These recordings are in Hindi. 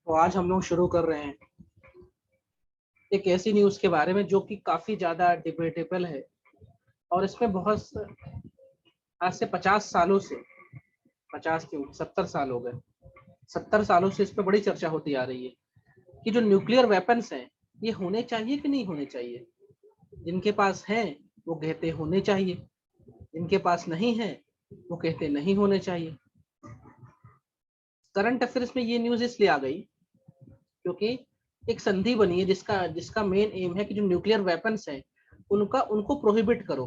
तो आज हम लोग शुरू कर रहे हैं एक ऐसी न्यूज़ के बारे में जो कि काफ़ी ज़्यादा डिबेटेबल है और इसमें बहुत आज से 50 सालों से 50 क्यों 70 साल हो गए 70 सालों से इस पर बड़ी चर्चा होती आ रही है कि जो न्यूक्लियर वेपन्स हैं ये होने चाहिए कि नहीं होने चाहिए। जिनके पास हैं वो कहते होने चाहिए, जिनके पास नहीं है वो कहते नहीं होने चाहिए। करंट अफेयर्स में ये न्यूज़ इसलिए आ गई क्योंकि एक संधि बनी है जिसका जिसका मेन एम है कि जो न्यूक्लियर वेपन्स हैं उनको प्रोहिबिट करो,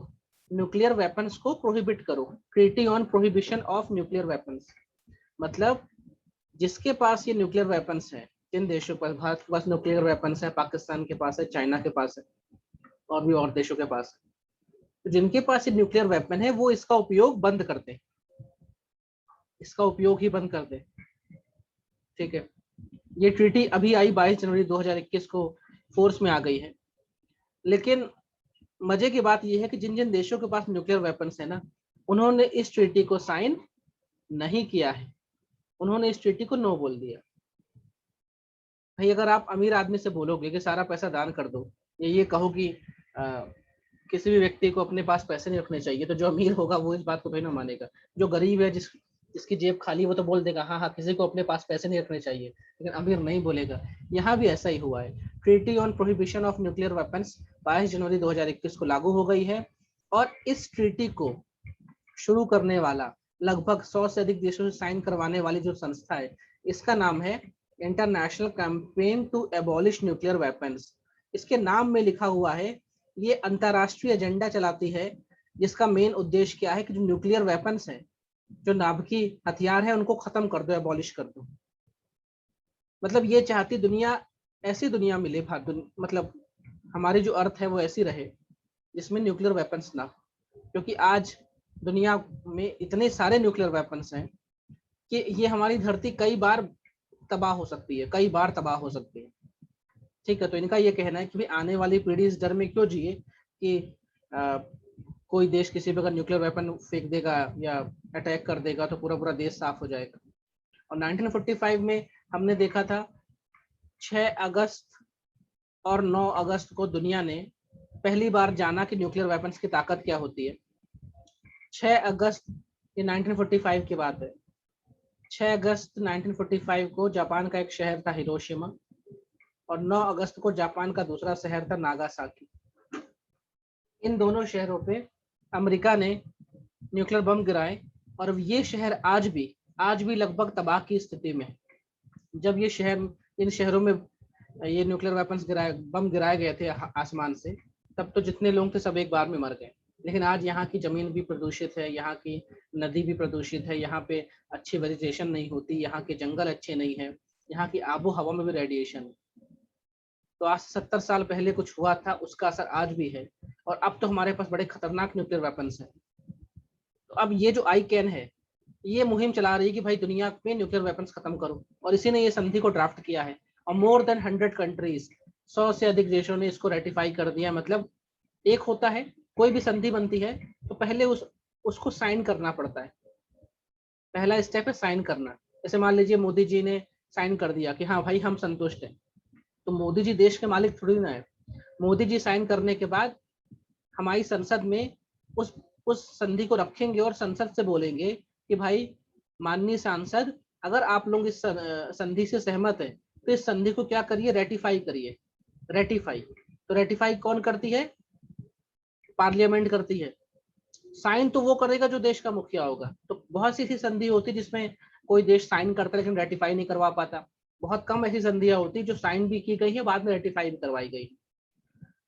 न्यूक्लियर वेपन्स को प्रोहिबिट करो। Treaty on prohibition of nuclear weapons मतलब जिसके पास ये न्यूक्लियर वेपन्स हैं, जिन देशों पर, भारत के पास न्यूक्लियर वेपन्स है, पाकिस्तान के पास है, चाइना के पास है और भी और देशों के पास है, तो जिनके पास ये न्यूक्लियर वेपन है वो इसका उपयोग बंद कर दें, इसका उपयोग ही बंद कर दें। ठीक है, ये ट्रीटी अभी आई 22 जनवरी 2021 को फोर्स में आ गई है। लेकिन मजे की बात यह है कि जिन जिन देशों के पास न्यूक्लियर वेपन्स है ना, उन्होंने इस ट्रीटी को साइन नहीं किया है, उन्होंने इस ट्रीटी को नो बोल दिया। भाई अगर आप अमीर आदमी से बोलोगे कि सारा पैसा दान कर दो, ये कहो कि किसी भी व्यक्ति को अपने पास पैसे नहीं रखने चाहिए, तो जो अमीर होगा वो इस बात को भी ना मानेगा। जो गरीब है, जिसकी जेब खाली, वो तो बोल देगा हाँ हाँ किसी को अपने पास पैसे नहीं रखने चाहिए, लेकिन अमीर नहीं बोलेगा। यहाँ भी ऐसा ही हुआ है। Treaty on prohibition of nuclear weapons 22 जनवरी 2021 को लागू हो गई है और इस ट्रीटी को शुरू करने वाला, लगभग 100 से अधिक देशों से साइन करवाने वाली जो संस्था है, इसका नाम है international campaign to abolish nuclear weapons. इसके नाम में लिखा हुआ है ये अंतरराष्ट्रीय एजेंडा चलाती है जिसका मेन उद्देश्य क्या है कि जो न्यूक्लियर वेपन्स हैं, जो नाभिकी हथियार है, उनको खत्म कर दो, एबॉलिश कर दो। मतलब ये चाहती दुनिया, ऐसी दुनिया मिले, मतलब हमारी जो अर्थ है वो ऐसी रहे जिसमें न्यूक्लियर वेपन्स ना हो। क्योंकि आज दुनिया में इतने सारे न्यूक्लियर वेपन्स हैं कि ये हमारी धरती कई बार तबाह हो सकती है, कई बार तबाह हो सकती है। ठीक है, तो इनका ये कहना है कि आने वाली पीढ़ी इस डर में क्यों जिए कि कोई देश किसी पे अगर न्यूक्लियर वेपन फेंक देगा या अटैक कर देगा तो पूरा पूरा देश साफ हो जाएगा। और 1945 में हमने देखा था 6 अगस्त और 9 अगस्त को दुनिया ने पहली बार जाना कि न्यूक्लियर वेपन्स की ताकत क्या होती है। 6 अगस्त ये 1945 की बात है। 6 अगस्त 1945 को जापान का एक शहर था हिरोशिमा और 9 अगस्त को जापान का दूसरा शहर था नागासाकी। इन दोनों शहरों पे अमेरिका ने न्यूक्लियर बम गिराए और ये शहर आज भी लगभग तबाह की स्थिति में। जब ये शहर, इन शहरों में ये न्यूक्लियर वेपन्स बम गिराए गए थे आसमान से, तब तो जितने लोग थे सब एक बार में मर गए। लेकिन आज यहाँ की जमीन भी प्रदूषित है, यहाँ की नदी भी प्रदूषित है, यहाँ पे अच्छी वेजिटेशन नहीं होती, यहाँ के जंगल अच्छे नहीं है, यहाँ की आबो हवा में भी रेडिएशन है। तो आज 70 साल पहले कुछ हुआ था, उसका असर आज भी है। और अब तो हमारे पास बड़े खतरनाक न्यूक्लियर वेपन्स हैं। तो अब ये जो आईकैन है ये मुहिम चला रही है कि भाई दुनिया में न्यूक्लियर वेपन्स खत्म करो, और इसी ने ये संधि को ड्राफ्ट किया है और मोर देन 100 कंट्रीज, 100 से अधिक देशों ने इसको रेटिफाई कर दिया। मतलब एक होता है, कोई भी संधि बनती है तो पहले उसको साइन करना पड़ता है। पहला स्टेप है साइन करना। जैसे मान लीजिए मोदी जी ने साइन कर दिया कि हाँ भाई हम संतुष्ट हैं, तो मोदी जी देश के मालिक थोड़ी ना है। मोदी जी साइन करने के बाद हमारी संसद में उस संधि को रखेंगे और संसद से बोलेंगे कि भाई माननीय सांसद, अगर आप लोग इस संधि से सहमत हैं तो इस संधि को क्या करिए, रेटिफाई करिए। रेटिफाई, तो रेटिफाई कौन करती है? पार्लियामेंट करती है। साइन तो वो करेगा जो देश का मुखिया होगा। तो बहुत सी ऐसी संधि होती है जिसमें कोई देश साइन करता है लेकिन रेटिफाई नहीं करवा पाता। बहुत कम ऐसी संधियां होती जो साइन भी की गई है, बाद में रेटिफाई भी करवाई गई।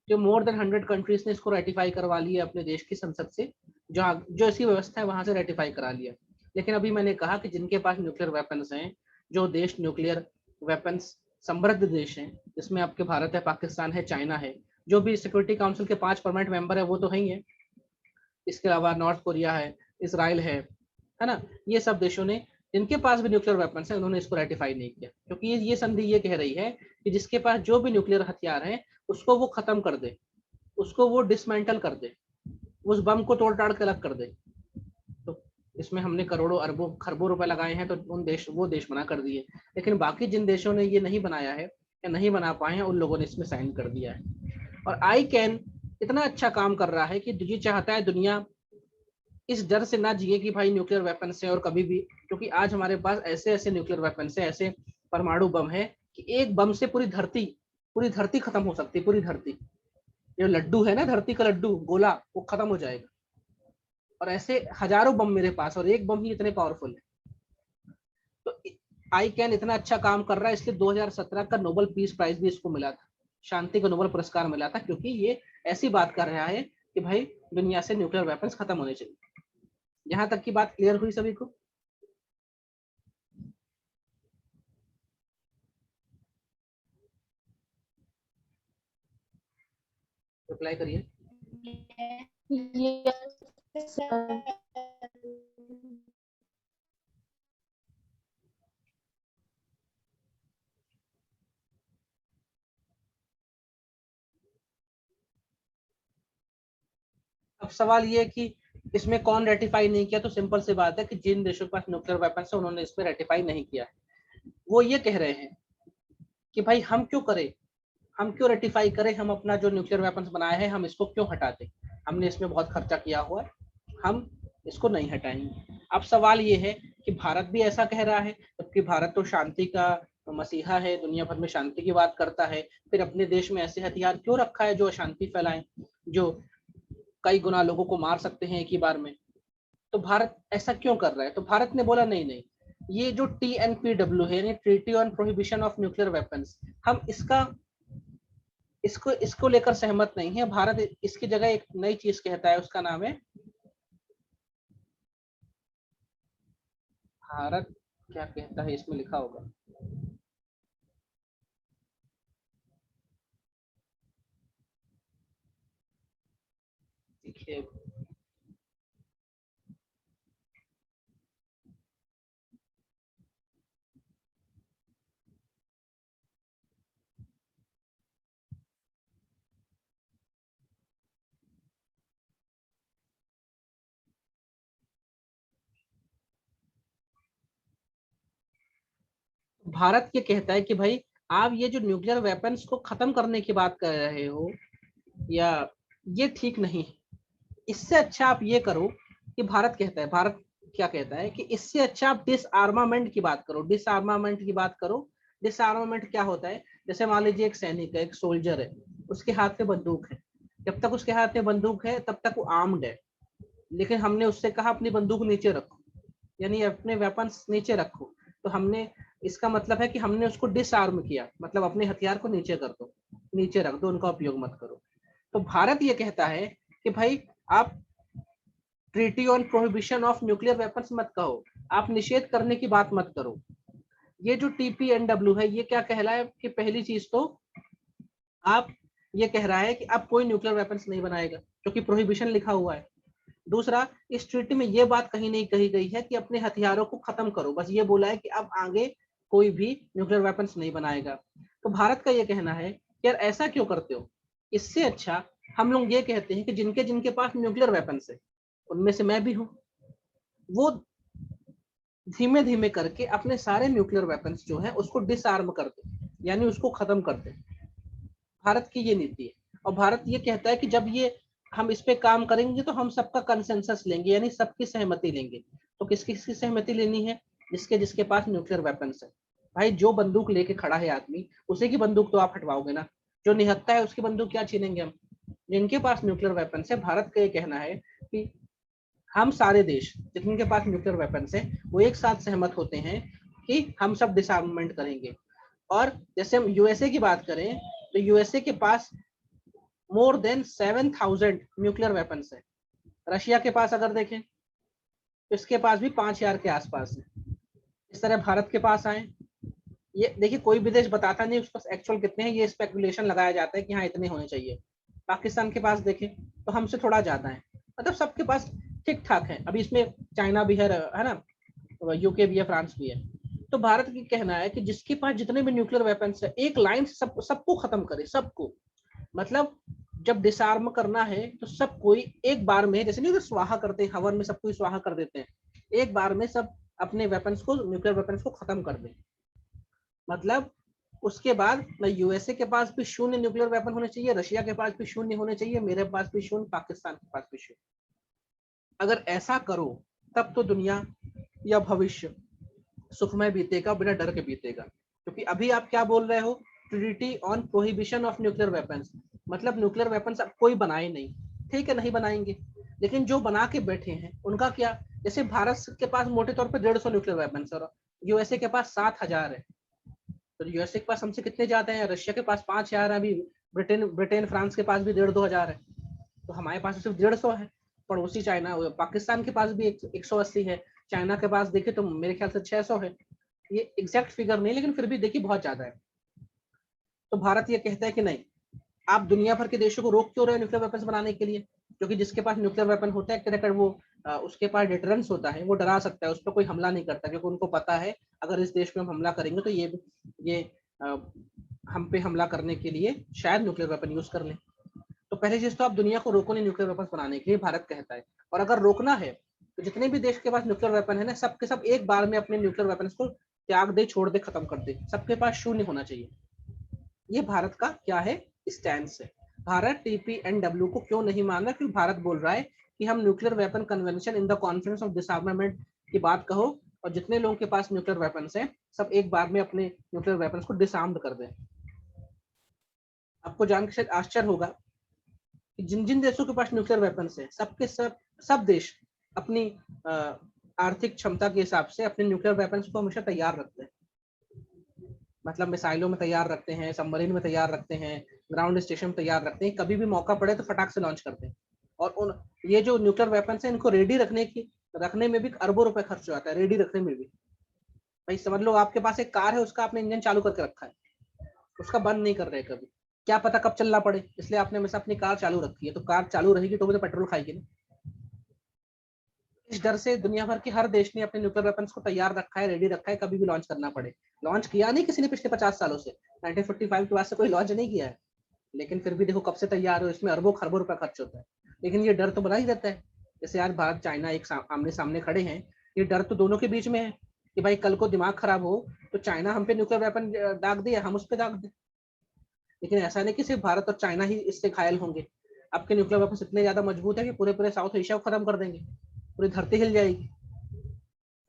जो मोर देन 100 कंट्रीज ने इसको रेटिफाई करवा लिया अपने देश की संसद से, जो ऐसी व्यवस्था है वहां से रेटिफाई करा लिया। लेकिन अभी मैंने कहा कि जिनके पास न्यूक्लियर वेपन्स हैं, जो देश न्यूक्लियर वेपन्स समृद्ध देश हैं, जिसमें आपके भारत है, पाकिस्तान है, चाइना है, जो भी सिक्योरिटी काउंसिल के 5 परमानेंट मेंबर है वो तो है ही है। इसके अलावा नॉर्थ कोरिया है, इसराइल है ना। ये सब देशों ने, जिनके पास भी न्यूक्लियर वेपन्स है, उन्होंने इसको रेटिफाई नहीं किया, क्योंकि ये संधि ये कह रही है कि जिसके पास जो भी न्यूक्लियर हथियार है उसको वो खत्म कर दे, उसको वो डिसमेंटल कर दे, उस बम को तोड़ ताड़ के अलग कर दे। तो इसमें हमने करोड़ों अरबों खरबों रुपए लगाए हैं, तो वो देश मना कर दिए। लेकिन बाकी जिन देशों ने ये नहीं बनाया है या नहीं बना पाए हैं, उन लोगों ने इसमें साइन कर दिया है। और आई कैन इतना अच्छा काम कर रहा है कि ये चाहता है दुनिया इस डर से ना जिए कि भाई न्यूक्लियर वेपन से और कभी भी, क्योंकि आज हमारे पास ऐसे ऐसे न्यूक्लियर वेपन है, ऐसे परमाणु बम है कि एक बम से पूरी धरती खत्म हो सकती है, पूरी धरती। ये लड्डू है ना, धरती का लड्डू गोला, वो खत्म हो जाएगा। और ऐसे हजारों बम मेरे पास, और एक बम ही इतने पावरफुल है। तो आई कैन इतना अच्छा काम कर रहा है, इसलिए 2017 का नोबेल पीस प्राइज भी इसको मिला था, शांति का नोबेल पुरस्कार मिला था, क्योंकि ये ऐसी बात कर रहा है कि भाई दुनिया से न्यूक्लियर वेपन्स खत्म होने चाहिए। यहाँ तक की बात क्लियर हुई सभी को? रिप्लाई करिए। Yes, sir. अब सवाल ये है कि इसमें कौन रेटिफाई नहीं किया, तो सिंपल सी बात है कि जिन देशों के पास न्यूक्लियर वेपन्स है उन्होंने इसमें रेटिफाई नहीं किया। वो ये कह रहे हैं कि भाई हम क्यों करें, हम क्यों रेटिफाई करें, हम अपना जो न्यूक्लियर वेपन्स बनाए हैं हम इसको क्यों हटाते, हमने इसमें बहुत खर्चा किया हुआ है, हम इसको नहीं हटाएंगे। अब सवाल ये है कि भारत भी ऐसा कह रहा है, जबकि भारत तो शांति का मसीहा है, दुनिया भर में शांति की बात करता है, फिर अपने देश में ऐसे हथियार क्यों रखा है जो अशांति फैलाएं, जो कई गुना लोगों को मार सकते हैं एक ही बार में। तो भारत ऐसा क्यों कर रहा है? तो भारत ने बोला नहीं नहीं, ये जो TNPW है, यानी treaty on prohibition of nuclear weapons, हम इसको इसको लेकर सहमत नहीं है। भारत इसकी जगह एक नई चीज कहता है, उसका नाम है, भारत क्या कहता है, इसमें लिखा होगा, देखिए भारत ये कहता है कि भाई आप ये जो न्यूक्लियर वेपन्स को खत्म करने की बात कर रहे हो, या ये ठीक नहीं है, इससे अच्छा आप ये करो कि भारत कहता है, भारत क्या कहता है कि इससे अच्छा आप डिसआर्मामेंट की बात करो, डिसआर्मामेंट की बात करो। डिसआर्मामेंट क्या होता है? जैसे मान लीजिए एक सैनिक है, एक सोल्जर है, उसके हाथ में बंदूक है, जब तक उसके हाथ में बंदूक है तब तक वो आर्म्ड है, लेकिन हमने उससे कहा अपनी बंदूक नीचे रखो, यानी अपने वेपन्स नीचे रखो। तो हमने, इसका मतलब है कि हमने उसको डिसआर्म किया, मतलब अपने हथियार को नीचे कर दो, नीचे रख दो, उनका उपयोग मत करो। तो भारत ये कहता है कि भाई आप treaty on prohibition of nuclear weapons मत कहो, आप निषेध करने की बात मत करो। ये जो TPNW है, ये क्या कह रहा है कि पहली चीज तो आप, ये कह रहा है कि अब कोई न्यूक्लियर वेपन्स नहीं बनाएगा, क्योंकि प्रोहिबिशन लिखा हुआ है। दूसरा, इस ट्रीटी में ये बात कहीं नहीं कही गई है कि अपने हथियारों को खत्म करो, बस ये बोला है कि अब आगे कोई भी न्यूक्लियर वेपन्स नहीं बनाएगा। तो भारत का ये कहना है कि यार ऐसा क्यों करते हो, इससे अच्छा हम लोग ये कहते हैं कि जिनके जिनके पास न्यूक्लियर वेपन्स है, उनमें से मैं भी हूँ, वो धीमे धीमे करके अपने सारे न्यूक्लियर वेपन्स जो है उसको डिसआर्म कर दे, यानी उसको खत्म कर दे। भारत की ये नीति है। और भारत ये कहता है कि जब ये हम इस पे काम करेंगे तो हम सबका कंसेंसस लेंगे, यानी सबकी सहमति लेंगे। तो किसकी किसकी सहमति लेनी है? जिसके जिसके पास न्यूक्लियर वेपन्स है। भाई जो बंदूक लेके खड़ा है आदमी, उसी की बंदूक तो आप हटवाओगे ना, जो निहत्था है उसकी बंदूक क्या छीनेंगे हम? जिनके पास न्यूक्लियर वेपन्स है, भारत का ये कहना है कि हम सारे देश जिनके पास न्यूक्लियर वेपन्स है, वो एक साथ सहमत होते हैं कि हम सब डिसआर्ममेंट करेंगे। और जैसे हम यूएसए की बात करें, तो यूएसए के पास मोर देन 7,000 न्यूक्लियर वेपन्स है। रशिया के पास अगर देखें तो इसके पास भी 5,000 के आसपास है। इस तरह भारत के पास आए, ये देखिए कोई भी देश बताता नहीं उसके पास एक्चुअल कितने हैं, ये स्पेकुलेशन लगाया जाता है कि हाँ इतने होने चाहिए। पाकिस्तान के पास देखें तो हमसे थोड़ा ज्यादा है, मतलब सबके पास ठीक ठाक है। अभी इसमें चाइना भी है ना, यूके भी है, फ्रांस भी है। तो भारत की कहना है कि जिसके पास जितने भी न्यूक्लियर वेपन्स है, एक लाइन से सबको खत्म करे, सबको। मतलब जब डिसआर्म करना है तो सब कोई एक बार में, जैसे नहीं तो स्वाहा करते हैं हवन में, सबको स्वाहा कर देते हैं, एक बार में सब अपने वेपन्स को, न्यूक्लियर वेपन्स को खत्म कर दें। मतलब उसके बाद न यूएसए के पास भी शून्य न्यूक्लियर वेपन होने चाहिए, रशिया के पास भी शून्य होने चाहिए, मेरे पास भी शून्य, पाकिस्तान के पास भी शून्य। अगर ऐसा करो तब तो दुनिया या भविष्य सुखमय बीतेगा, बिना डर के बीतेगा। क्योंकि अभी आप क्या बोल रहे हो, treaty on prohibition of nuclear weapons, मतलब न्यूक्लियर वेपन्स अब कोई बनाए नहीं, ठीक है, नहीं बनाएंगे, लेकिन जो बना के बैठे हैं उनका क्या? जैसे भारत के पास मोटे तौर पर 150 न्यूक्लियर वेपन्स और यूएसए के पास 7000 है। तो यूएसए के पास हमसे कितने ज्यादा हैं? रशिया के पास 5000 है, अभी ब्रिटेन फ्रांस के पास भी 1,500-2,000 है। तो हमारे पास सिर्फ 150 है। पड़ोसी चाइना, पाकिस्तान के पास भी 180 है, चाइना के पास देखे तो मेरे ख्याल से 600 है। ये एग्जैक्ट फिगर नहीं, लेकिन फिर भी देखिए बहुत ज्यादा है। तो भारत ये कहता है कि नहीं, आप दुनिया भर के देशों को रोक क्यों रहे हो न्यूक्लियर वेपन्स बनाने के लिए? क्योंकि जिसके पास न्यूक्लियर वेपन होता है एक तरह का वो उसके पास डिटरेंस होता है, वो डरा सकता है, उस पर कोई हमला नहीं करता, क्योंकि उनको पता है अगर इस देश पे हम हमला करेंगे तो ये हम पे हमला करने के लिए शायद न्यूक्लियर वेपन यूज कर लें। तो पहली चीज तो आप दुनिया को रोको नहीं न्यूक्लियर वेपन बनाने के लिए, भारत कहता है। और अगर रोकना है तो जितने भी देश के पास न्यूक्लियर वेपन है ना, सबके सब एक बार में अपने न्यूक्लियर वेपन को त्याग दे, छोड़ दे, खत्म कर दे, सबके पास शून्य होना चाहिए। ये भारत का क्या है, स्टैंड है। भारत TPNW को क्यों नहीं मान रहा? क्योंकि भारत बोल रहा है कि हम nuclear weapon convention in the conference of डिसआर्मामेंट की बात कहो, और जितने लोगों के पास न्यूक्लियर वेपन्स हैं सब एक बार में अपने न्यूक्लियर वेपन्स को डिसआर्म्ड कर दें। आपको जानकर शायद आश्चर्य होगा कि जिन जिन देशों के पास न्यूक्लियर वेपन्स है सबके सब देश अपनी आर्थिक क्षमता के हिसाब से अपने न्यूक्लियर वेपन्स को हमेशा तैयार रखते हैं। मतलब मिसाइलों में तैयार रखते हैं, सबमरीन में तैयार रखते हैं, ग्राउंड स्टेशन में तैयार रखते हैं, कभी भी मौका पड़े तो फटाक से लॉन्च करते हैं। और उन ये जो न्यूक्लियर वेपन्स हैं इनको रेडी रखने में भी अरबों रुपए खर्च हो जाता है, रेडी रखने में भी। भाई समझ लो आपके पास एक कार है, उसका आपने इंजन चालू करके रखा है, उसका बंद नहीं कर रहे कभी, क्या पता कब चलना पड़े, इसलिए आपने हमेशा अपनी कार चालू रखी है। तो कार चालू रहेगी तो वो तो पेट्रोल खाएगी ना। इस डर से दुनिया भर के हर देश ने अपने न्यूक्लियर वेपन्स को तैयार रखा है, रेडी रखा है, कभी भी लॉन्च करना पड़े। लॉन्च किया नहीं किसी ने पिछले 50 सालों से, 1945 के बाद से कोई लॉन्च नहीं किया है, लेकिन फिर भी देखो कब से तैयार हो, इसमें अरबों खरबों रुपया खर्च होता है। लेकिन ये डर तो बना ही रहता है। जैसे आज भारत चाइना एक आमने सामने खड़े हैं, ये डर तो दोनों के बीच में है कि भाई कल को दिमाग खराब हो तो चाइना हम पे न्यूक्लियर वेपन दाग दे, हम उस पर दाग दे। लेकिन ऐसा नहीं कि सिर्फ भारत और चाइना ही इससे घायल होंगे। आपके न्यूक्लियर वेपन इतने ज्यादा मजबूत है कि पूरे पूरे साउथ एशिया को खत्म कर देंगे, पूरी धरती हिल जाएगी।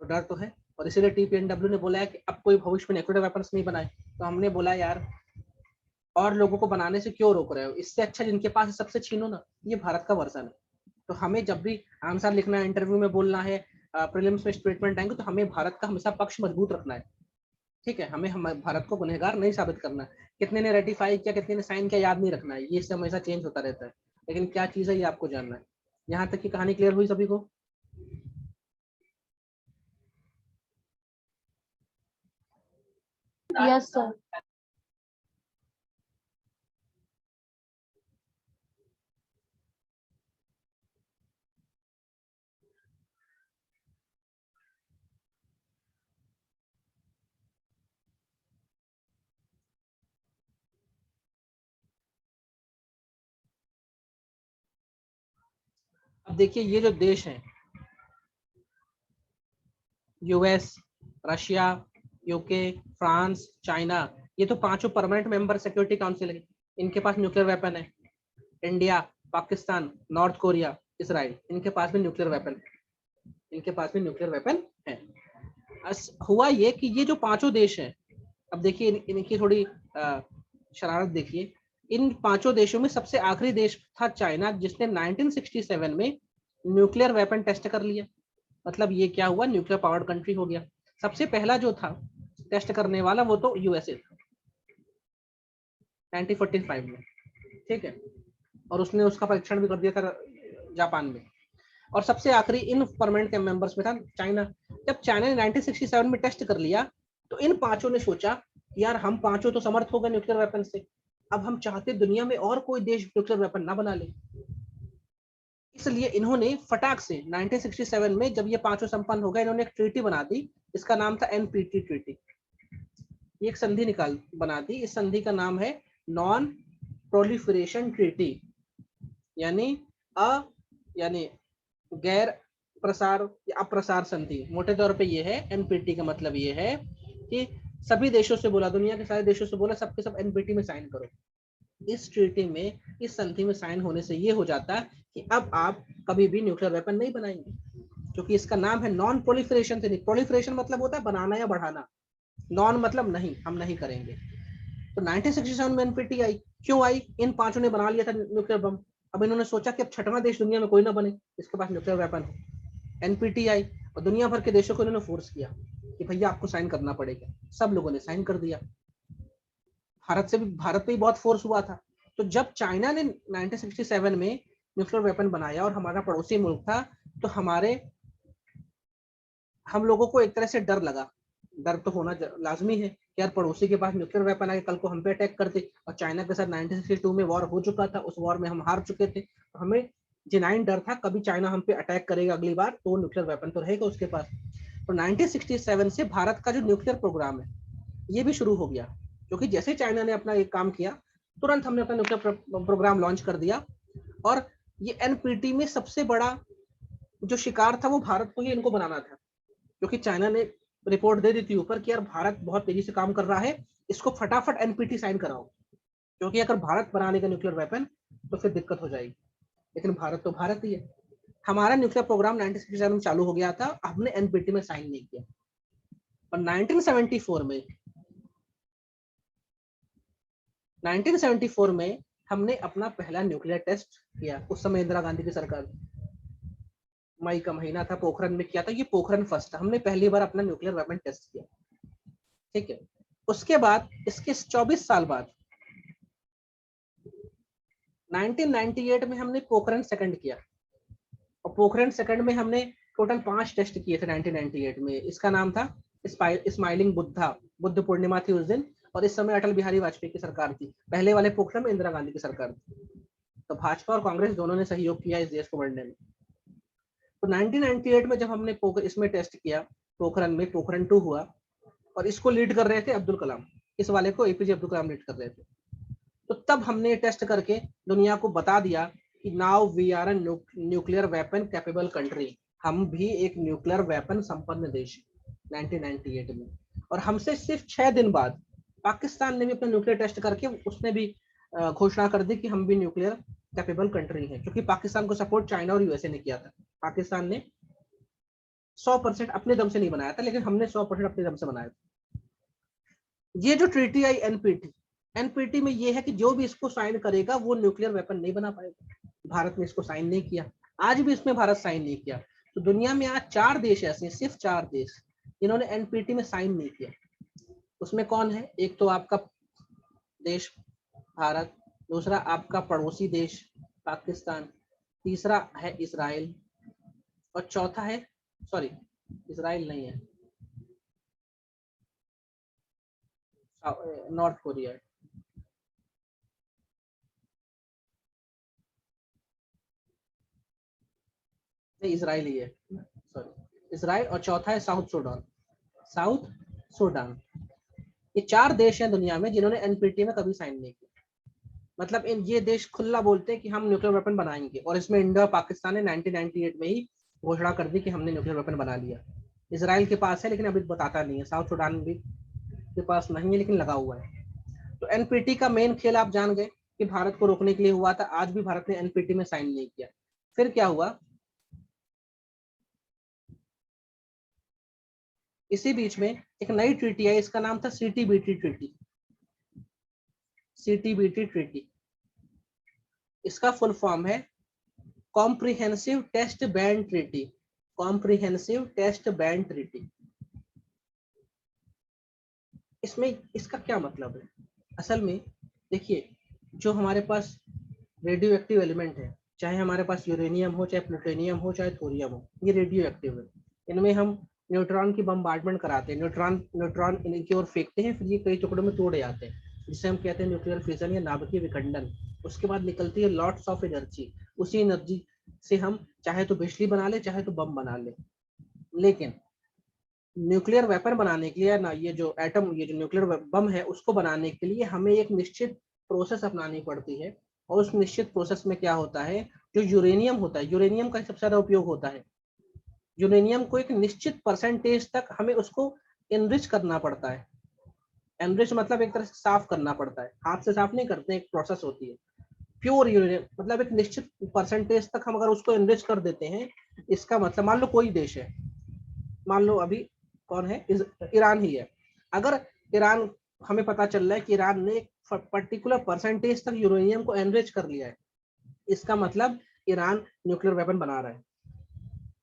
तो डर तो है, और इसीलिए TPNW ने बोला है कि अब कोई भविष्य में न्यूक्लियर वेपन्स नहीं बनाए। तो हमने बोला यार और लोगों को बनाने से क्यों रोक रहे हो, इससे अच्छा जिनके पास है सबसे छीनो ना। ये भारत का वर्जन है। तो हमें जब भी आंसर लिखना है, इंटरव्यू में बोलना है, प्रीलिम्स में स्टेटमेंट आएंगे, तो हमें भारत का हमेशा पक्ष मजबूत रखना है। ठीक है, हमें भारत को गुनहगार नहीं साबित करना है। कितने ने रेटिफाई किया, कितने ने साइन किया, याद नहीं रखना है, ये सब हमेशा चेंज होता रहता है। लेकिन क्या चीज है ये आपको जानना है। यहाँ तक की कहानी क्लियर हुई सभी को? Yes sir. अब देखिए ये जो देश है, US, Russia, UK, France, China, ये तो पांचों परमानेंट मेंबर सिक्योरिटी काउंसिल है। इनके पास न्यूक्लियर वेपन है। India, Pakistan, north Korea, Israel, इनके पास भी न्यूक्लियर वेपन है। इनके पास भी न्यूक्लियर वेपन है। हुआ ये कि ये जो पांचों देश हैं, अब देखिए इनकी थोड़ी शरारत देखिए। इन पांचों देशों में सबसे आखिरी देश था चाइना, जिसने 1967 में न्यूक्लियर वेपन टेस्ट कर लिया। मतलब ये क्या हुआ, न्यूक्लियर पावर्ड कंट्री हो गया। सबसे पहला जो था टेस्ट करने वाला वो तो यूएसए था 1945 में, ठीक है, और उसने उसका परीक्षण भी कर दिया था जापान में। और सबसे आखिरी इन परमानेंट के मेंबर्स में था चाइना। जब चाइना ने 1967 में टेस्ट कर लिया तो इन पांचों ने सोचा यार हम पांचों तो समर्थ हो गए न्यूक्लियर वेपन से, अब हम चाहते दुनिया में और कोई देश न्यूक्लियर वेपन ना बना ले। इसलिए इन्होंने फटाक से 1967 में जब ये पांचों संपन्न हो गए, इन्होंने एक ट्रीटी बना दी, इसका नाम था NPT ट्रीटी। ये एक संधि बना दी। इस संधि का नाम है नॉन प्रोलिफरेशन ट्रीटी, यानी यानी गैर प्रसार या अप्रसार संधि, मोटे तौर पे ये है। एनपीटी का मतलब ये है कि सभी देशों से बोला, दुनिया के सारे देशों से बोला सबके सब एनपीटी में साइन करो। इस ट्रीटी में, इस संधि में साइन होने से ये हो जाता है कि अब आप कभी भी न्यूक्लियर वेपन नहीं बनाएंगे, क्योंकि इसका नाम है नॉन प्रोलिफरेशन ट्रीटी। प्रोलिफरेशन मतलब होता है बनाना या बढ़ाना, नॉन मतलब नहीं, हम नहीं करेंगे। तो 1967 में एनपीटी आई। क्यों आई? इन पांचों ने बना लिया था न्यूक्लियर बम। अब इन्होंने सोचा कि अब छठवां देश दुनिया में कोई ना बने इसके पास न्यूक्लियर वेपन हो। एनपीटी आई और दुनिया भर के देशों को इन्होंने फोर्स किया कि भैया आपको साइन करना पड़ेगा। सब लोगों ने साइन कर दिया। भारत पे भी बहुत फोर्स हुआ था। तो जब चाइना ने 1967 में न्यूक्लियर वेपन बनाया और हमारा पड़ोसी मुल्क था, तो हम लोगों को एक तरह से डर लगा। डर तो होना लाजमी है कि यार पड़ोसी के पास न्यूक्लियर वेपन आके कल को हम पे अटैक करते, और चाइना के साथ 1962 में वॉर हो चुका था, उस वॉर में हम हार चुके थे। तो हमें जेन्युइन डर था कभी चाइना हम पे अटैक करेगा अगली बार तो न्यूक्लियर वेपन तो रहेगा उसके पास। तो 1967 से भारत का जो न्यूक्लियर प्रोग्राम है ये भी शुरू हो गया, क्योंकि जैसे चाइना ने अपना एक काम किया तुरंत हमने अपना न्यूक्लियर प्रोग्राम लॉन्च कर दिया। और ये एनपीटी में सबसे बड़ा जो शिकार था वो भारत को ही इनको बनाना था, क्योंकि चाइना ने रिपोर्ट दे दी थी ऊपर कि यार भारत बहुत तेजी से काम कर रहा है, इसको फटाफट एनपीटी साइन कराओ, क्योंकि अगर भारत बनाने का न्यूक्लियर वेपन तो फिर दिक्कत हो जाएगी। लेकिन भारत तो भारत ही है। हमारा न्यूक्लियर प्रोग्राम 1967 में चालू हो गया था, हमने एनपीटी में साइन नहीं किया। और 1974 में हमने अपना पहला न्यूक्लियर टेस्ट किया। उस समय इंदिरा गांधी की सरकार, मई का महीना था, पोखरण में किया था। ये पोखरण फर्स्ट था, हमने पहली बार अपना न्यूक्लियर वेपन टेस्ट किया। ठीक है। उसके बाद इसके 24 साल बाद 1998 में हमने पोखरण सेकंड किया, और पोखरण सेकंड में हमने टोटल 5 टेस्ट किए थे 1998 में। इसका नाम था स्माइलिंग बुद्धा, बुद्ध पूर्णिमा थी उस दिन, और इस समय अटल बिहारी वाजपेयी की सरकार थी। पहले वाले पोखरण में इंदिरा गांधी की सरकार थी। तो भाजपा और कांग्रेस दोनों ने सहयोग किया इस देश को बढ़ने में। तो 1998 में जब हमने इसमें टेस्ट किया पोखरण में, पोखरण 2 हुआ, और इसको लीड कर रहे थे अब्दुल कलाम। इस वाले को एपीजे अब्दुल कलाम लीड कर रहे थे। तो तब हमने टेस्ट करके दुनिया को बता दिया कि now we are a nuclear weapon capable country. हम भी एक न्यूक्लियर वेपन संपन्न देश 1998 में। और हमसे सिर्फ 6 दिन बाद पाकिस्तान ने भी अपना न्यूक्लियर टेस्ट करके उसने भी घोषणा कर दी कि हम भी न्यूक्लियर कैपेबल कंट्री हैं, क्योंकि पाकिस्तान को सपोर्ट चाइना और यूएसए ने किया था। पाकिस्तान ने 100% अपने दम से नहीं बनाया था, लेकिन हमने 100% अपने दम से बनाया था। ये जो ट्रीटी आई एनपीटी में ये है कि जो भी इसको साइन करेगा वो न्यूक्लियर वेपन नहीं बना पाएगा। भारत ने इसको साइन नहीं किया, आज भी इसमें भारत साइन नहीं किया। तो दुनिया में आज 4 देश ऐसे हैं, सिर्फ 4 देश जिन्होंने एनपीटी में साइन नहीं किया। उसमें कौन है? एक तो आपका देश भारत, दूसरा आपका पड़ोसी देश पाकिस्तान, तीसरा है इजराइल, और चौथा है, सॉरी इजराइल नहीं है, नॉर्थ कोरिया है। इजराइल ही है, सॉरी इजराइल, और चौथा है साउथ सूडान। South Sudan. ये 4 देश हैं दुनिया में जिन्होंने एनपीटी में कभी साइन नहीं किया। मतलब ये देश खुला बोलते हैं कि हम न्यूक्लियर वेपन बनाएंगे, और इसमें इंडिया और पाकिस्तान ने 1998 में ही घोषणा कर दी कि हमने न्यूक्लियर वेपन बना लिया। इजराइल के पास है लेकिन अभी बताता नहीं है, साउथ सूडान भी के पास नहीं है लेकिन लगा हुआ है। तो एनपीटी का मेन खेल आप जान गए कि भारत को रोकने के लिए हुआ था। आज भी भारत ने एनपीटी में साइन नहीं किया। फिर क्या हुआ? इसी बीच में एक नई ट्रीटी आई, इसका नाम था सीटीबीटी ट्रीटी। सीटीबीटी ट्रीटी, इसका फुल फॉर्म है comprehensive test ban treaty. Comprehensive test ban treaty. इसमें इसका क्या मतलब है? असल में देखिए, जो हमारे पास रेडियो एक्टिव एलिमेंट है, चाहे हमारे पास यूरेनियम हो, चाहे प्लूटोनियम हो, चाहे थोरियम हो, ये रेडियो एक्टिव है। इनमें हम न्यूट्रॉन की बम्बार्डमेंट कराते हैं, न्यूट्रॉन इनकी ओर फेंकते हैं, फिर ये कई टुकड़ों में तोड़े जाते हैं, जिसे हम कहते हैं न्यूक्लियर फिजन या नाभिकीय विखंडन। उसके बाद निकलती है लॉट्स ऑफ एनर्जी। उसी एनर्जी से हम चाहे तो बिजली बना ले, चाहे तो बम बना ले। लेकिन न्यूक्लियर वेपन बनाने के लिए ना, ये जो न्यूक्लियर बम है उसको बनाने के लिए हमें एक निश्चित प्रोसेस अपनानी पड़ती है। और उस निश्चित प्रोसेस में क्या होता है, जो यूरेनियम होता है, यूरेनियम का सबसे ज्यादा उपयोग होता है। यूरेनियम को एक निश्चित परसेंटेज तक हमें उसको एनरिच करना पड़ता है। एनरिच मतलब एक तरह से साफ करना पड़ता है, हाथ से साफ नहीं करते, एक प्रोसेस होती है। प्योर यूरेनियम मतलब एक निश्चित परसेंटेज तक हम अगर उसको एनरिच कर देते हैं, इसका मतलब मान लो कोई देश है, मान लो अभी कौन है, ईरान ही है। अगर ईरान, हमें पता चल रहा है कि ईरान ने एक पर्टिकुलर परसेंटेज तक यूरेनियम को एनरिच कर लिया है, इसका मतलब ईरान न्यूक्लियर वेपन बना रहा है।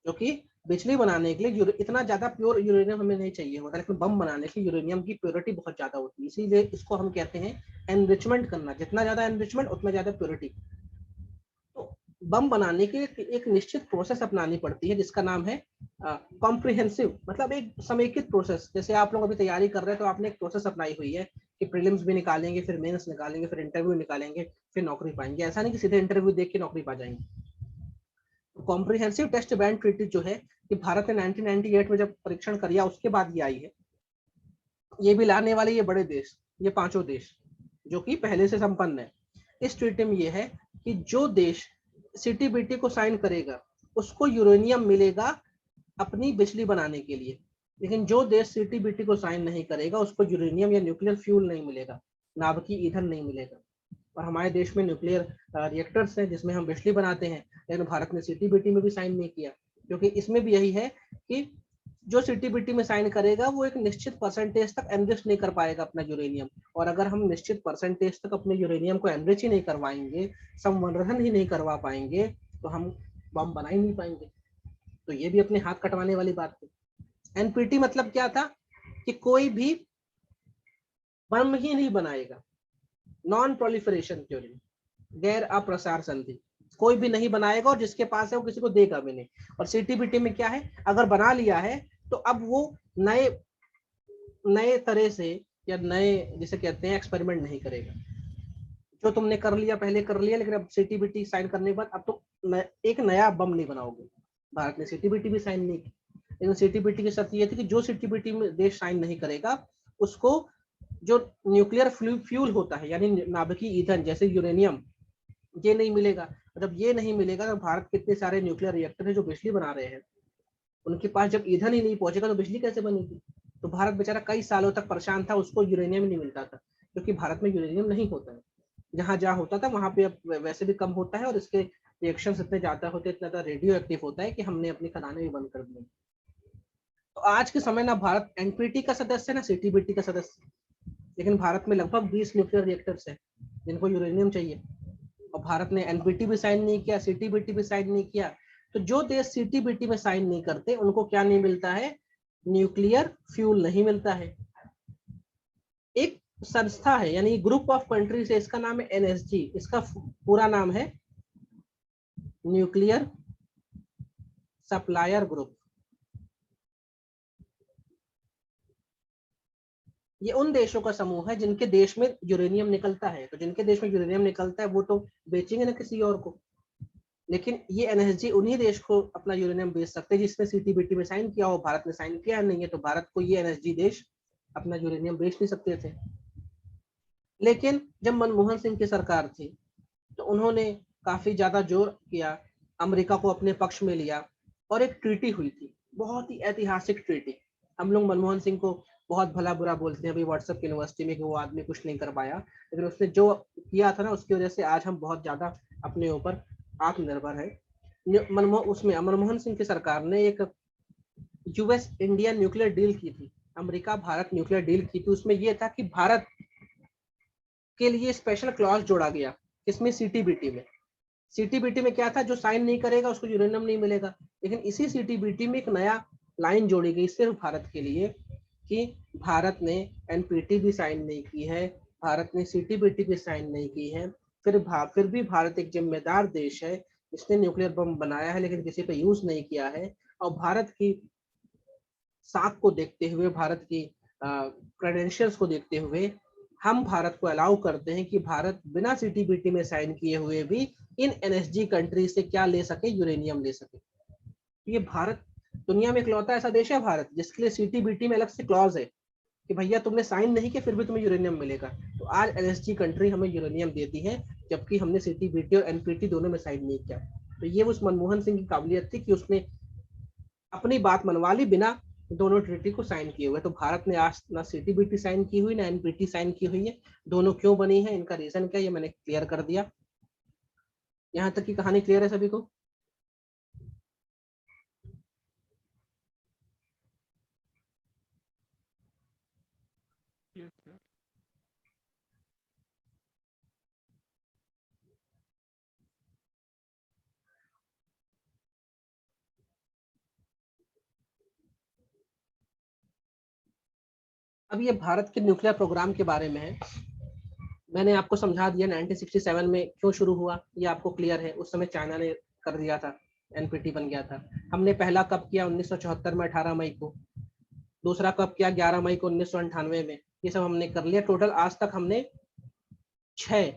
क्योंकि बिजली बनाने के लिए इतना ज्यादा प्योर यूरेनियम हमें नहीं चाहिए होता, लेकिन बम बनाने के लिए यूरेनियम की प्योरिटी बहुत ज्यादा होती है, इसीलिए इसको हम कहते हैं एनरिचमेंट करना। जितना ज्यादा एनरिचमेंट उतना ज्यादा प्योरिटी। तो बम बनाने के लिए एक निश्चित प्रोसेस अपनानी पड़ती है जिसका नाम है कॉम्प्रिहेंसिव, मतलब एक समेकित प्रोसेस। जैसे आप लोग अभी तैयारी कर रहे हैं तो आपने एक प्रोसेस अपनाई हुई है कि प्रीलिम्स भी निकालेंगे, फिर मेंस निकालेंगे, फिर इंटरव्यू निकालेंगे, फिर नौकरी पाएंगे। ऐसा नहीं कि सीधे इंटरव्यू देख के नौकरी पा जाएंगे। कॉम्प्रिहेंसिव टेस्ट बैन ट्रीटी जो है, कि भारत ने 1998 में जब परीक्षण किया उसके बाद ये आई है। ये भी लाने वाले ये बड़े देश, ये पांचों देश जो कि पहले से संपन्न है। इस ट्रीटी में ये है कि जो देश सीटीबीटी को साइन करेगा उसको यूरेनियम मिलेगा अपनी बिजली बनाने के लिए, लेकिन जो देश सीटीबीटी को साइन नहीं करेगा उसको यूरेनियम या न्यूक्लियर फ्यूल नहीं मिलेगा, नाभिकीय ईंधन नहीं मिलेगा। और हमारे देश में न्यूक्लियर रिएक्टर्स हैं जिसमें हम बिजली बनाते हैं, लेकिन भारत ने सीटीबीटी में भी साइन नहीं किया, क्योंकि इसमें भी यही है कि जो सीटीबीटी में साइन करेगा वो एक निश्चित परसेंटेज तक एनरिच नहीं कर पाएगा अपना यूरेनियम। और अगर हम निश्चित परसेंटेज तक अपने यूरेनियम को एनरिच ही नहीं करवाएंगे, संवर्धन ही नहीं करवा पाएंगे, तो हम बम बना ही नहीं पाएंगे। तो ये भी अपने हाथ कटवाने वाली बात है। एनपीटी मतलब क्या था कि कोई भी बम ही नहीं बनाएगा, नॉन प्रोलिफरेशन थ्योरी, गैर अप्रसार संधि, कोई भी नहीं बनाएगा और जिसके पास है वो किसी को देगा भी नहीं। और सीटीबीटी में क्या है, अगर बना लिया है तो अब वो नए नए तरह से या नए जिसे कहते हैं एक्सपेरिमेंट नहीं करेगा। जो तुमने कर लिया पहले कर लिया, लेकिन अब सीटीबीटी साइन करने के बाद अब तो एक नया बम नहीं बनाओगे। भारत ने सीटीबीटी भी साइन नहीं की, लेकिन सीटीबीटी की शर्त ये थी कि जो सीटीबीटी में देश साइन नहीं करेगा उसको जो न्यूक्लियर फ्यूल होता है यानी नाभिकीय ईंधन जैसे यूरेनियम, ये नहीं मिलेगा। जब ये नहीं मिलेगा तो भारत के इतने सारे न्यूक्लियर रिएक्टर है जो बिजली बना रहे हैं, उनके पास जब ईंधन ही नहीं पहुंचेगा तो बिजली कैसे बनेगी। तो भारत बेचारा कई सालों तक परेशान था, उसको यूरेनियम नहीं मिलता था, क्योंकि भारत में यूरेनियम नहीं होता है। जहां जहां होता था वहां पे अब वैसे भी कम होता है, और इसके रिएक्शन इतने ज्यादा होते हैं, इतना ज्यादा रेडियो एक्टिव होता है कि हमने अपनी खदानें भी बंद कर दी। तो आज के समय ना भारत एनपीटी का सदस्य ना सीटीबीटी का सदस्य, लेकिन भारत में लगभग 20 न्यूक्लियर रिएक्टर्स है जिनको यूरेनियम चाहिए, और भारत ने एनपीटी भी साइन नहीं किया, सीटीबीटी भी साइन नहीं किया। तो जो देश सीटीबीटी में साइन नहीं करते उनको क्या नहीं मिलता है, न्यूक्लियर फ्यूल नहीं मिलता है। एक संस्था है यानी ग्रुप ऑफ कंट्रीज है, इसका नाम है एनएसजी, इसका पूरा नाम है न्यूक्लियर सप्लायर ग्रुप। ये उन देशों का समूह है जिनके देश में यूरेनियम निकलता है, तो जिनके देश में यूरेनियम निकलता है वो तो बेचेंगे ना किसी और को, लेकिन ये एनएसजी उन्हीं देश को अपना यूरेनियम बेच सकते हैं जिसने सीटीबीटी में साइन किया हो। भारत ने साइन किया नहीं है, तो भारत को ये एनएसजी देश अपना यूरेनियम बेच नहीं सकते थे। लेकिन जब मनमोहन सिंह की सरकार थी तो उन्होंने काफी ज्यादा जोर किया, अमेरिका को अपने पक्ष में लिया, और एक ट्रीटी हुई थी, बहुत ही ऐतिहासिक ट्रीटी। हम लोग मनमोहन सिंह को बहुत भला बुरा बोलते हैं अभी व्हाट्सएप यूनिवर्सिटी में कि वो आदमी कुछ नहीं कर पाया, लेकिन उसने जो किया था ना उसकी वजह से आज हम बहुत ज्यादा अपने ऊपर आत्मनिर्भर है। मनमोहन सिंह की सरकार ने एक यूएस इंडिया न्यूक्लियर डील की थी, अमेरिका भारत न्यूक्लियर डील की थी। उसमें यह था कि भारत के लिए स्पेशल क्लॉज जोड़ा गया, इसमें सीटीबीटी में। सीटीबीटी में क्या था, जो साइन नहीं करेगा उसको यूरेनियम नहीं मिलेगा, लेकिन इसी सीटीबीटी में एक नया लाइन जोड़ी गई सिर्फ भारत के लिए कि भारत ने एनपीटी भी साइन नहीं की है, भारत ने सीटीबीटी भी साइन नहीं की है, फिर भी भारत एक जिम्मेदार देश है, इसने न्यूक्लियर बम बनाया है लेकिन किसी पे यूज नहीं किया है। और भारत की साख को देखते हुए, भारत की क्रेडेंशियल्स को देखते हुए हम भारत को अलाउ करते हैं कि भारत बिना सीटीबीटी में साइन किए हुए भी इन एनएसजी कंट्री से क्या ले सके, यूरेनियम ले सके। ये भारत दुनिया में इकलौता ऐसा देश है भारत जिसके लिए सीटीबीटी में अलग से क्लॉज है कि भैया तुमने साइन नहीं किया फिर भी तुम्हें यूरेनियम मिलेगा। तो आज एनएसजी कंट्री हमें यूरेनियम देती है, जबकि हमने सीटीबीटी और एनपीटी दोनों में साइन नहीं किया। तो ये उस मनमोहन सिंह की काबिलियत थी कि उसने अपनी बात मनवा ली बिना दोनों ट्रीटी को साइन किए हुए। तो भारत ने आज ना सीटीबीटी साइन की हुई ना एनपीटी साइन की हुई है। दोनों क्यों बनी है, इनका रीजन क्या, ये मैंने क्लियर कर दिया। यहाँ तक की कहानी क्लियर है सभी को? अब ये भारत के न्यूक्लियर प्रोग्राम के बारे में है। मैंने आपको समझा दिया 1967 में क्यों शुरू हुआ, ये आपको क्लियर है। उस समय चाइना ने कर दिया था, एनपीटी बन गया था। हमने पहला कब किया 1974 में 18 मई को, दूसरा कब किया 11 मई को 1998 में। ये सब हमने कर लिया। टोटल आज तक हमने छह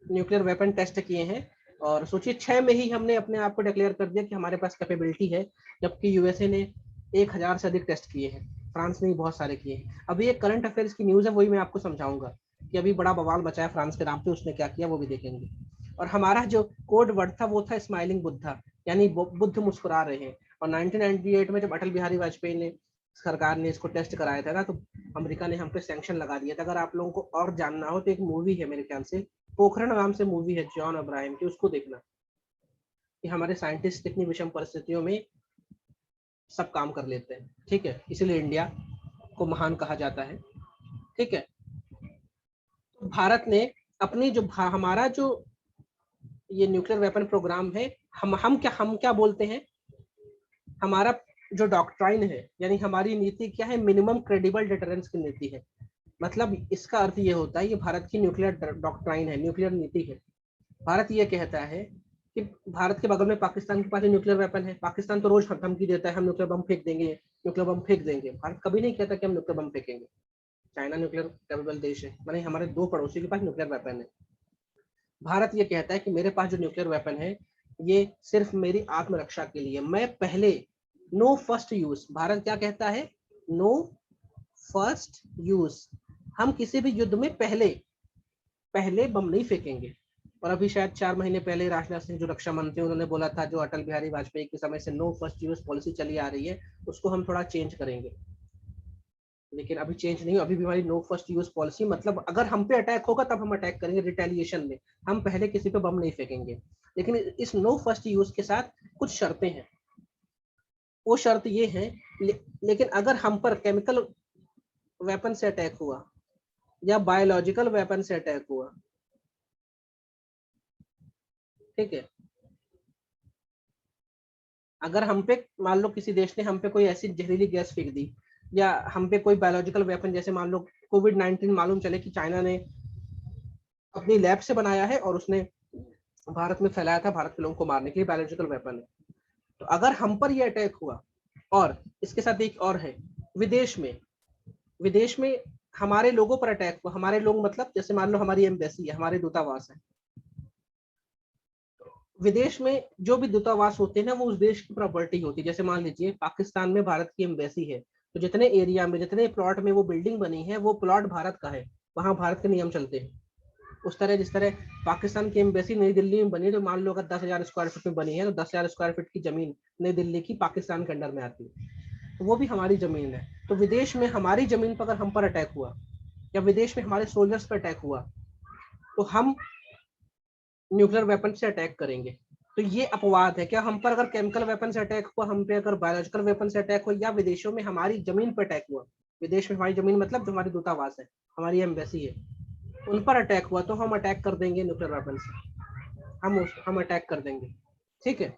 न्यूक्लियर वेपन टेस्ट किए हैं। और सोचिए 6 में ही हमने अपने आप को डिक्लेयर कर दिया कि हमारे पास कैपेबिलिटी है, जबकि यूएसए ने 1000 से अधिक टेस्ट किए हैं, फ्रांस ने भी बहुत सारे किए हैं। अभी एक करंट अफेयर्स की न्यूज है, वही मैं आपको समझाऊंगा कि अभी बड़ा बवाल मचा है फ्रांस के नाम पे, उसने क्या किया वो भी देखेंगे। और हमारा जो कोड वर्ड था वो था स्माइलिंग बुद्धा, यानी बुद्ध मुस्कुरा रहे हैं। और 1998 में जब अटल बिहारी वाजपेयी ने सरकार ने इसको टेस्ट कराया था ना, तो अमेरिका ने हम पे सैंक्शन लगा दिया था। अगर आप लोगों को और जानना हो तो एक मूवी है मेरे ख्याल से, पोखरण नाम से मूवी है जॉन अब्राहम की, उसको देखना कि हमारे साइंटिस्ट कितनी विषम परिस्थितियों में सब काम कर लेते हैं। ठीक है, इसीलिए इंडिया को महान कहा जाता है। ठीक है, तो भारत ने अपनी जो हमारा जो ये न्यूक्लियर वेपन प्रोग्राम है, हम क्या बोलते हैं, हमारा जो डॉक्ट्राइन है, यानी हमारी नीति क्या है, मिनिमम क्रेडिबल डिटरेंस की नीति है। मतलब इसका अर्थ ये होता है, ये भारत की न्यूक्लियर डॉक्ट्राइन है, न्यूक्लियर नीति है। भारत ये कहता है कि भारत के बगल में पाकिस्तान के पास न्यूक्लियर वेपन है, पाकिस्तान तो रोज धमकी देता है हम न्यूक्लियर बम फेंक देंगे, न्यूक्लियर बम फेंक देंगे। भारत कभी नहीं कहता कि हम न्यूक्लियर बम फेंकेंगे। चाइना न्यूक्लियर कैपेबल देश है, माने हमारे दो पड़ोसी के पास न्यूक्लियर वेपन है। भारत ये कहता है कि मेरे पास जो न्यूक्लियर वेपन है ये सिर्फ मेरी आत्मरक्षा के लिए, मैं पहले, नो फर्स्ट यूज। भारत क्या कहता है, नो फर्स्ट यूज। हम किसी भी युद्ध में पहले पहले बम नहीं फेंकेंगे। और अभी शायद 4 महीने पहले राजनाथ सिंह जो रक्षा मंत्री, उन्होंने बोला था जो अटल बिहारी वाजपेयी के समय से नो फर्स्ट यूज पॉलिसी चली आ रही है, उसको हम थोड़ा चेंज करेंगे। लेकिन अभी चेंज नहीं, अभी भी हमारी नो फर्स्ट यूज पॉलिसी, मतलब अगर हम पे अटैक होगा तब हम अटैक करेंगे रिटेलिएशन में, हम पहले किसी पे बम नहीं फेंकेंगे। लेकिन इस नो फर्स्ट यूज के साथ कुछ शर्तें हैं। वो शर्त ये है, लेकिन अगर हम पर केमिकल वेपन से अटैक हुआ या बायोलॉजिकल वेपन से अटैक हुआ, ठीक है, अगर हम पे मान लो किसी देश ने हम पे कोई ऐसी जहरीली गैस फेंक दी, या हम पे कोई बायोलॉजिकल वेपन, जैसे मान लो कोविड-19 मालूम चले कि चाइना ने अपनी लैब से बनाया है और उसने भारत में फैलाया था भारत के लोगों को मारने के लिए, बायोलॉजिकल वेपन है। तो अगर हम पर ये अटैक हुआ, और इसके साथ एक और है, विदेश में विदेश में हमारे लोगों पर अटैक हुआ, हमारे लोग मतलब जैसे मान लो हमारी एम्बेसी है, हमारे दूतावास है, विदेश में जो भी दूतावास होते हैं ना, वो उस देश की प्रॉपर्टी होती है। जैसे मान लीजिए पाकिस्तान में भारत की एम्बेसी है, तो जितने एरिया में, जितने प्लॉट में वो बिल्डिंग बनी है, वो प्लॉट भारत का है, वहां भारत के नियम चलते हैं। उस तरह जिस तरह पाकिस्तान की एम्बेसी नई दिल्ली में बनी, तो मान लो अगर 10,000 स्क्वायर फीट में बनी है, तो 10,000 स्क्वायर फीट की जमीन नई दिल्ली की पाकिस्तान के अंडर में आती है, तो वो भी हमारी जमीन है। तो विदेश में हमारी जमीन पर अगर हम पर अटैक हुआ, या विदेश में हमारे सोल्जर्स पर अटैक हुआ, तो हम न्यूक्लियर वेपन से अटैक करेंगे। तो ये अपवाद है, क्या हम पर अगर केमिकल वेपन से अटैक हुआ, हम पे अगर बायोलॉजिकल वेपन से अटैक हुआ, या विदेशों में हमारी जमीन पर अटैक हुआ, विदेश में हमारी जमीन मतलब जो हमारी दूतावास है, हमारी एम्बेसी है, उन पर अटैक हुआ, तो हम अटैक कर देंगे न्यूक्लियर वेपन से, हम अटैक कर देंगे। ठीक है,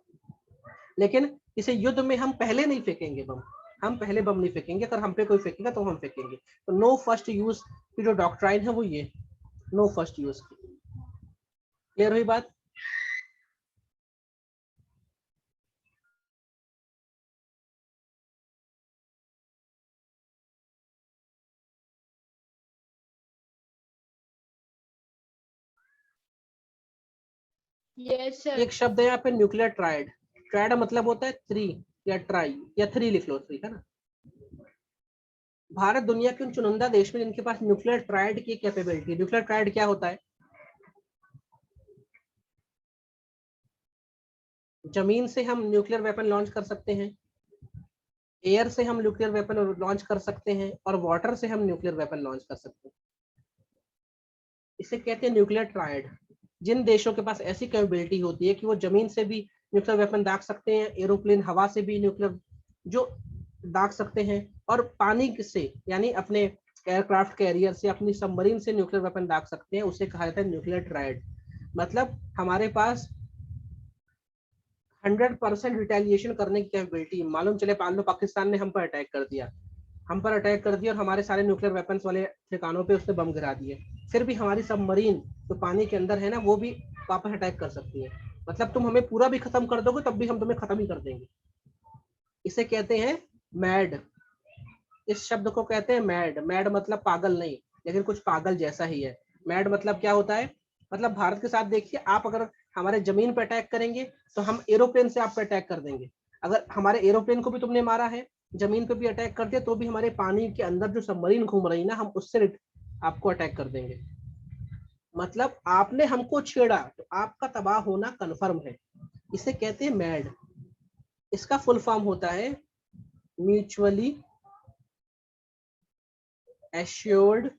लेकिन इसे युद्ध में हम पहले नहीं फेंकेंगे बम, हम पहले बम नहीं फेंकेंगे। अगर हम पे कोई फेंकेगा तो हम फेंकेंगे। तो नो फर्स्ट यूज की जो डॉक्ट्राइन है वो ये, नो फर्स्ट यूज की। क्लियर हुई बात? Yes sir. एक शब्द है यहाँ पे न्यूक्लियर ट्राइड। ट्राइड मतलब होता है थ्री, या ट्राई, या थ्री लिख लो, थ्री है ना। भारत दुनिया के उन चुनिंदा देश में जिनके पास न्यूक्लियर ट्राइड की कैपेबिलिटी। न्यूक्लियर ट्राइड क्या होता है? जमीन से हम न्यूक्लियर वेपन लॉन्च कर सकते हैं, एयर से हम न्यूक्लियर वेपन लॉन्च कर सकते हैं, और वाटर से हम न्यूक्लियर वेपन लॉन्च कर सकते हैं। इसे कहते हैं न्यूक्लियर ट्रायड। जिन देशों के पास ऐसी कैपेबिलिटी होती है कि वो जमीन से भी न्यूक्लियर वेपन दाग सकते हैं, एरोप्लेन हवा से भी न्यूक्लियर जो दाग सकते हैं, और पानी से यानी अपने एयरक्राफ्ट कैरियर से, अपनी सबमरीन से न्यूक्लियर वेपन दाग सकते हैं, उसे कहा जाता है न्यूक्लियर ट्रायड। मतलब हमारे पास 100% रिटेलिएशन करने की कैपेबिलिटी। मालूम चले मान लो पाकिस्तान ने हम पर अटैक कर दिया, और हमारे सारे न्यूक्लियर वेपन्स वाले ठिकानों पे उसने बम गिरा दिए, फिर भी हमारी सबमरीन जो पानी के अंदर है ना, वो भी वापस अटैक कर सकती है। मतलब तुम हमें पूरा भी खत्म कर दोगे तब भी हम तुम्हें खत्म ही कर देंगे। इसे कहते हैं मैड। इस शब्द को कहते हैं मैड। मैड मतलब पागल नहीं, लेकिन कुछ पागल जैसा ही है। मैड मतलब क्या होता है, मतलब भारत के साथ देखिए, आप अगर हमारे जमीन पे अटैक करेंगे तो हम एरोप्लेन से आप पे अटैक कर देंगे। अगर हमारे एरोप्लेन को भी तुमने मारा है, जमीन पे भी अटैक कर दिया, तो भी हमारे पानी के अंदर जो सबमरीन घूम रही ना, हम उससे आपको अटैक कर देंगे। मतलब आपने हमको छेड़ा तो आपका तबाह होना कन्फर्म है। इसे कहते हैं मैड। इसका फुल फॉर्म होता है mutually assured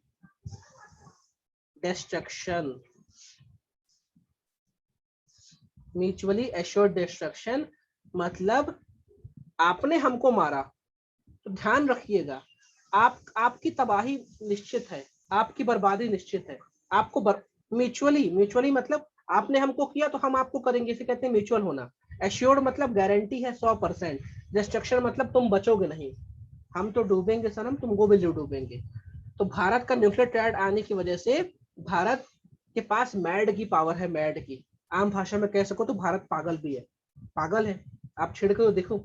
destruction. Mutually assured destruction मतलब आपने हमको मारा तो ध्यान रखिएगा, आपकी तबाही निश्चित है, आपकी बर्बादी निश्चित है। आपको म्यूचुअली म्यूचुअली मतलब आपने हमको किया तो हम आपको करेंगे, इसे कहते हैं म्यूचुअल होना। एश्योर्ड मतलब गारंटी है 100%। डिस्ट्रक्शन मतलब तुम बचोगे नहीं, हम तो डूबेंगे सनम, तुम वो भी डूबेंगे। तो भारत का न्यूक्लियर ट्रायड आने की वजह से भारत के पास मैड की पावर है, मैड की। आम भाषा में कह सको तो भारत पागल भी है। पागल है, आप छिड़ के तो देखो,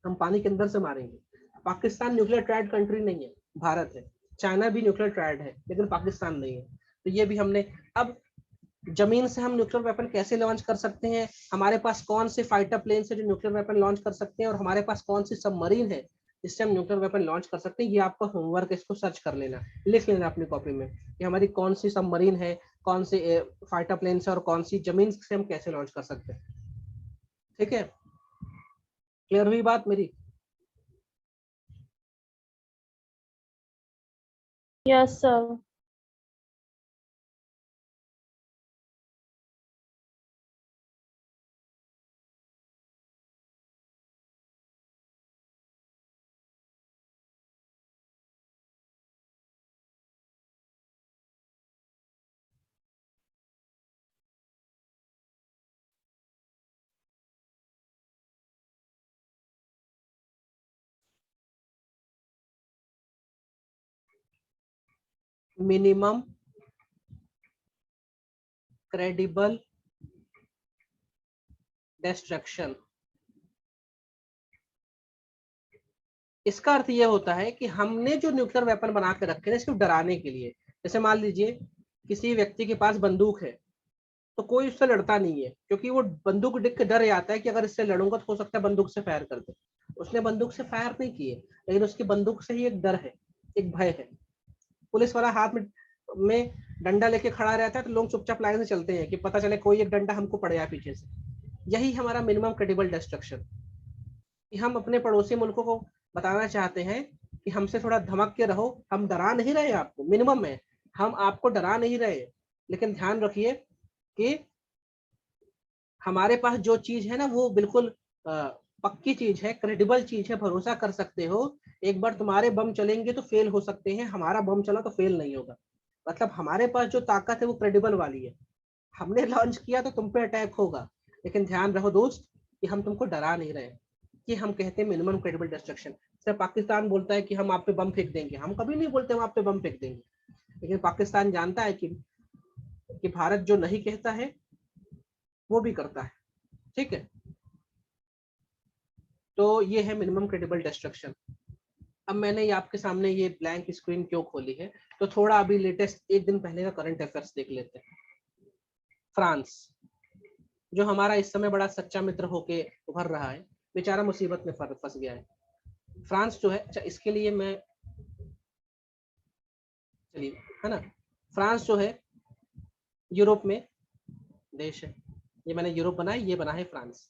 हम पानी के अंदर से मारेंगे। पाकिस्तान न्यूक्लियर ट्रायड कंट्री नहीं है, भारत है। चाइना भी न्यूक्लियर ट्रायड है, लेकिन पाकिस्तान नहीं है। तो ये भी हमने। अब जमीन से हम न्यूक्लियर वेपन कैसे लॉन्च कर सकते हैं, हमारे पास कौन से फाइटर प्लेन से जो न्यूक्लियर वेपन लॉन्च कर सकते हैं, और हमारे पास कौन सी सबमरीन है जिससे हम न्यूक्लियर वेपन लॉन्च कर सकते हैं, ये आपका होमवर्क है। इसको सर्च कर लेना, लिख लेना अपनी कॉपी में कि हमारी कौन सी सबमरीन है, कौन से फाइटर प्लेन से, और कौन सी जमीन से हम कैसे लॉन्च कर सकते हैं। ठीक है, क्लियर हुई बात मेरी? Yes, sir. Minimum credible destruction. इसका अर्थ यह होता है कि हमने जो न्यूक्लियर वेपन बना के रखे हैं सिर्फ डराने के लिए। जैसे मान लीजिए किसी व्यक्ति के पास बंदूक है, तो कोई उससे लड़ता नहीं है, क्योंकि वो बंदूक देख के डर जाता है कि अगर इससे लड़ूंगा तो हो सकता है बंदूक से फायर कर दे। उसने बंदूक से फायर नहीं किए, लेकिन उसकी बंदूक से ही एक डर है, एक भय है। पुलिस वाला हाथ में डंडा लेके खड़ा रहता है, तो लोग चुपचाप लाइन से चलते हैं कि पता चले कोई एक डंडा हमको पड़ जाए पीछे से। यही हमारा मिनिमम क्रेडिबल डिस्ट्रक्शन, कि हम अपने पड़ोसी मुल्कों को बताना चाहते हैं कि हमसे थोड़ा धमक के रहो, हम डरा नहीं रहे आपको, मिनिमम है, हम आपको डरा नहीं रहे। लेकिन ध्यान रखिए कि हमारे पास जो चीज है ना, वो बिल्कुल पक्की चीज है, क्रेडिबल चीज है, भरोसा कर सकते हो। एक बार तुम्हारे बम चलेंगे तो फेल हो सकते हैं, हमारा बम चला तो फेल नहीं होगा। मतलब हमारे पास जो ताकत है वो क्रेडिबल वाली है। हमने लॉन्च किया तो तुम पे अटैक होगा, लेकिन ध्यान रहो दोस्त कि हम तुमको डरा नहीं रहे। कि हम कहते हैं मिनिमम क्रेडिबल डिस्ट्रक्शन। सिर्फ पाकिस्तान बोलता है कि हम आप पे बम फेंक देंगे, हम कभी नहीं बोलते हम आप पे बम फेंक देंगे। लेकिन पाकिस्तान जानता है कि भारत जो नहीं कहता है वो भी करता है। ठीक है, तो ये है मिनिमम क्रेडिबल डिस्ट्रक्शन। अब मैंने ये आपके सामने ये ब्लैंक स्क्रीन क्यों खोली है, तो थोड़ा अभी लेटेस्ट एक दिन पहले का करंट अफेयर्स देख लेते हैं। फ्रांस, जो हमारा इस समय बड़ा सच्चा मित्र होके उभर रहा है, बेचारा मुसीबत में फंस गया है। फ्रांस जो है, अच्छा इसके लिए मैं, चलिए, है ना, फ्रांस जो है यूरोप में देश है। ये मैंने यूरोप बनाया, ये बना है फ्रांस।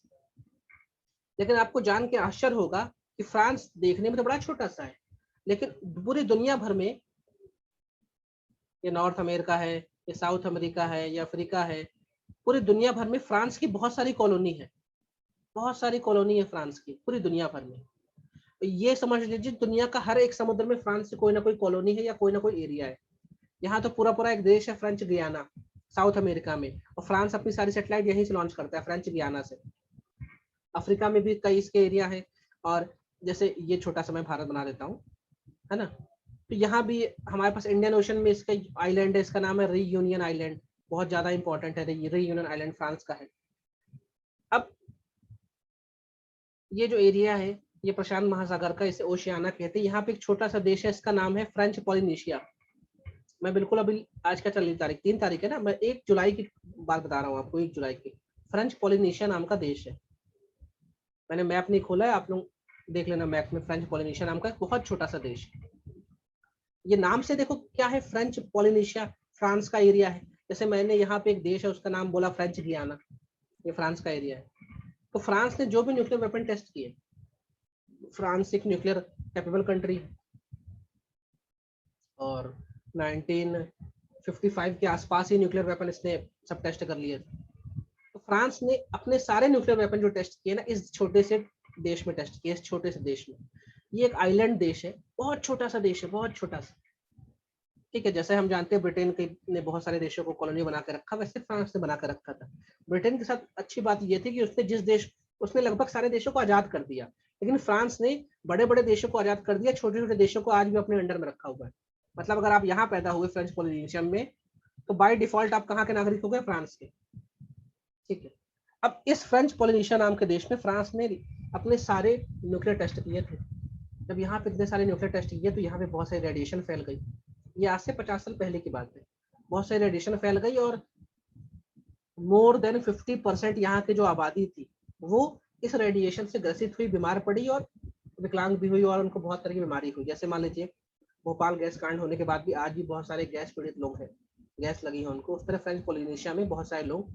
लेकिन आपको जान के आश्चर्य होगा कि फ्रांस देखने में तो बड़ा छोटा सा है, लेकिन पूरी दुनिया भर में, ये नॉर्थ अमेरिका है, ये साउथ अमेरिका है, ये अफ्रीका है, पूरी दुनिया भर में फ्रांस की बहुत सारी कॉलोनी है, बहुत सारी कॉलोनी है फ्रांस की पूरी दुनिया भर में। ये समझ लीजिए दुनिया का हर एक समुद्र में फ्रांस की कोई ना कोई कॉलोनी है या कोई ना कोई एरिया है। यहाँ तो पूरा पूरा एक देश है फ्रेंच गियाना, साउथ अमेरिका में, और फ्रांस अपनी सारी सैटेलाइट यहीं से लॉन्च करता है, फ्रेंच गियाना से। अफ्रीका में भी कई इसके एरिया है, और जैसे ये छोटा सा मैं भारत बना देता हूँ, है ना। तो यहाँ भी हमारे पास इंडियन ओशन में इसका आइलैंड है, इसका नाम है रीयूनियन आइलैंड, बहुत ज्यादा इंपॉर्टेंट है। रीयूनियन आइलैंड फ्रांस का है। अब ये जो एरिया है ये प्रशांत महासागर का, इसे ओशियाना कहते हैं। यहाँ पे एक छोटा सा देश है, इसका नाम है फ्रेंच पॉलिनेशिया। मैं बिल्कुल अभी आज का चल तारीख 3 तारीख है ना, मैं 1 जुलाई की बात बता रहा हूँ आपको, 1 जुलाई की। फ्रेंच पॉलिनेशिया नाम का देश है। मैंने मैप नहीं खोला है, आप लोग देख लेना मैप में। फ्रेंच पॉलिनेशिया नाम का एक बहुत छोटा सा देश। ये नाम से देखो क्या है, फ्रेंच पॉलिनेशिया, फ्रांस का एरिया है। जैसे मैंने यहाँ पे एक देश है उसका नाम बोला फ्रेंच गियाना, ये फ्रांस का एरिया है। तो फ्रांस ने जो भी न्यूक्लियर वेपन टेस्ट किए, फ्रांस एक न्यूक्लियर कैपेबल कंट्री है, और 1955 के आसपास ही न्यूक्लियर वेपन इसने सब टेस्ट कर लिए। तो फ्रांस ने अपने सारे न्यूक्लियर वेपन जो टेस्ट किए ना, इस छोटे से देश में टेस्ट किए, इस छोटे से देश में। ये एक आइलैंड देश है, बहुत छोटा सा देश है, बहुत छोटा सा। ठीक है, जैसे हम जानते हैं ब्रिटेन के ने बहुत सारे देशों को कॉलोनी बना के रखा, वैसे फ्रांस ने बना के रखा था। ब्रिटेन के साथ अच्छी बात ये थी कि उसने लगभग सारे देशों को आजाद कर दिया, लेकिन फ्रांस ने बड़े बड़े देशों को आजाद कर दिया, छोटे छोटे देशों को आज भी अपने अंडर में रखा हुआ है। मतलब अगर आप यहाँ पैदा हुए फ्रेंच पॉलिनेशिया में, तो बाय डिफॉल्ट आप कहाँ के नागरिक हो गए, फ्रांस के। ठीक है। अब इस फ्रेंच पॉलिनेशिया नाम के देश में फ्रांस ने अपने सारे न्यूक्लियर टेस्ट किए थे। जब यहाँ पे इतने सारे न्यूक्लियर टेस्ट किए तो यहाँ पे बहुत सारी रेडिएशन फैल गई। ये आज से 50 साल पहले की बात है। बहुत सारी रेडिएशन फैल गई, और मोर देन 50% यहाँ की जो आबादी थी वो इस रेडिएशन से ग्रसित हुई, बीमार पड़ी, और विकलांग भी हुई, और उनको बहुत तरह की बीमारी हुई। जैसे मान लीजिए भोपाल गैस कांड होने के बाद भी आज भी बहुत सारे गैस पीड़ित लोग हैं, गैस लगी है उनको। उस तरह फ्रेंच पॉलिनेशिया में बहुत सारे लोग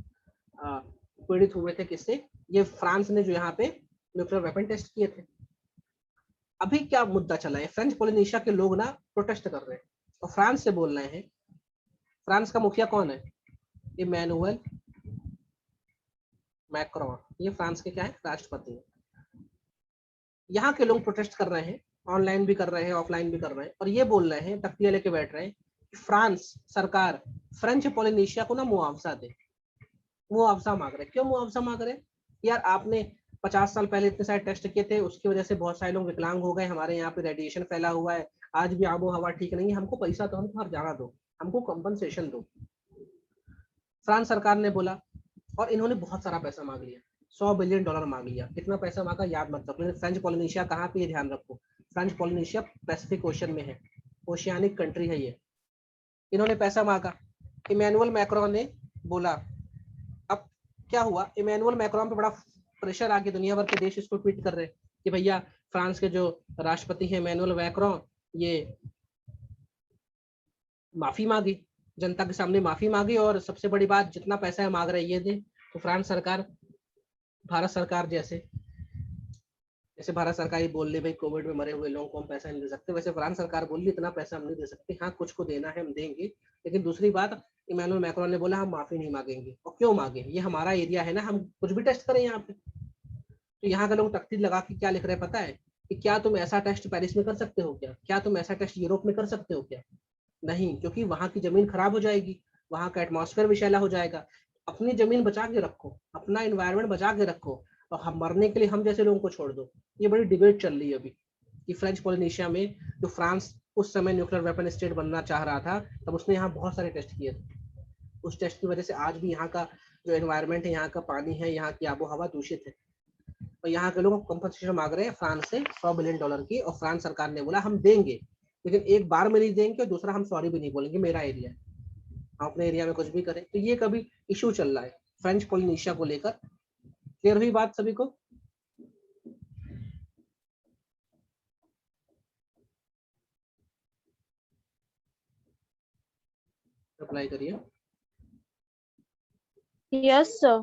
पीड़ित हुए थे। किससे? ये फ्रांस ने जो यहाँ पे न्यूक्लियर वेपन टेस्ट किए थे। अभी क्या मुद्दा चला है, फ्रेंच पॉलिनेशिया के लोग ना प्रोटेस्ट कर रहे हैं और फ्रांस से बोल रहे हैं। फ्रांस का मुखिया कौन है? इमैनुअल मैक्रोन, ये फ्रांस के क्या है, राष्ट्रपति है। यहाँ के लोग प्रोटेस्ट कर रहे हैं, ऑनलाइन भी कर रहे हैं, ऑफलाइन भी कर रहे हैं, और ये बोल रहे हैं, तख्तियां लेके बैठ रहे हैं कि फ्रांस सरकार फ्रेंच पॉलिनेशिया को ना मुआवजा दे। मुआवजा मांग रहे। क्यों मुआवजा मांग रहे? यार आपने 50 साल पहले इतने सारे टेस्ट किए थे, उसकी वजह से बहुत सारे लोग विकलांग हो गए, हमारे यहाँ पे रेडिएशन फैला हुआ है, आज भी आबो हवा ठीक नहीं है, हमको पैसा तो हमको हर जाना दो, हमको कंपनसेशन दो। फ्रांस सरकार ने बोला, और इन्होंने बहुत सारा पैसा मांग लिया, $100 बिलियन मांग लिया। कितना पैसा मांगा याद मत रखो, लेकिन फ्रेंच पॉलिनेशिया कहाँ पे, ये ध्यान रखो, फ्रेंच पॉलिनेशिया पैसिफिक ओशन में है, ओशियानिक कंट्री है ये। इन्होंने पैसा मांगा। इमैनुअल मैक्रोन ने बोला। अब क्या हुआ, इमैनुअल मैक्रोन पे बड़ा प्रेशर आ गया, दुनिया भर के देश इसको ट्वीट कर रहे कि भैया फ्रांस के जो राष्ट्रपति हैं इमैनुअल मैक्रोन, ये माफी मांगी, जनता के सामने माफी मांगी, और सबसे बड़ी बात, जितना पैसा है मांग रहे ये दे। तो फ्रांस सरकार, भारत सरकार जैसे जैसे भारत सरकार ही बोल रही भाई कोविड में मरे हुए लोगों को हम पैसा नहीं दे सकते, वैसे फ्रांस सरकार बोल रही इतना पैसा हम नहीं दे सकते, हाँ कुछ को देना है हम देंगे, लेकिन दूसरी बात, इमैनुअल मैक्रोन ने बोला हम माफी नहीं मांगेंगे। और क्यों मांगे, ये हमारा एरिया है ना, हम कुछ भी टेस्ट करें यहाँ पे। तो यहाँ के लोग तख्ती लगा के क्या लिख रहे हैं पता है, कि क्या तुम ऐसा टेस्ट पेरिस में कर सकते हो क्या, क्या तुम ऐसा टेस्ट यूरोप में कर सकते हो क्या? नहीं, क्योंकि वहां की जमीन खराब हो जाएगी, वहां का एटमॉस्फेयर विषैला हो जाएगा। अपनी जमीन बचा के रखो, अपना एनवायरनमेंट बचा के रखो, और हम मरने के लिए हम जैसे लोगों को छोड़ दो। ये बड़ी डिबेट चल रही है अभी कि फ्रेंच पॉलिनेशिया में, जो फ्रांस उस समय न्यूक्लियर वेपन स्टेट बनना चाह रहा था, तब उसने यहाँ बहुत सारे टेस्ट किए थे। उस टेस्ट की वजह से आज भी यहाँ का जो एनवायरनमेंट है, यहाँ का पानी है, यहाँ की आबो हवा दूषित है। और यहाँ के लोग कंपनसेशन मांग रहे हैं फ्रांस से $100 बिलियन की, और फ्रांस सरकार ने बोला हम देंगे, लेकिन एक बार में नहीं देंगे, और दूसरा हम सॉरी भी नहीं बोलेंगे, मेरा एरिया है, हम अपने एरिया में कुछ भी करें। तो ये कभी इशू चल रहा है फ्रेंच पॉलिनेशिया को लेकर। क्लियर हुई बात सभी को? अप्लाई करिए। Yes, sir.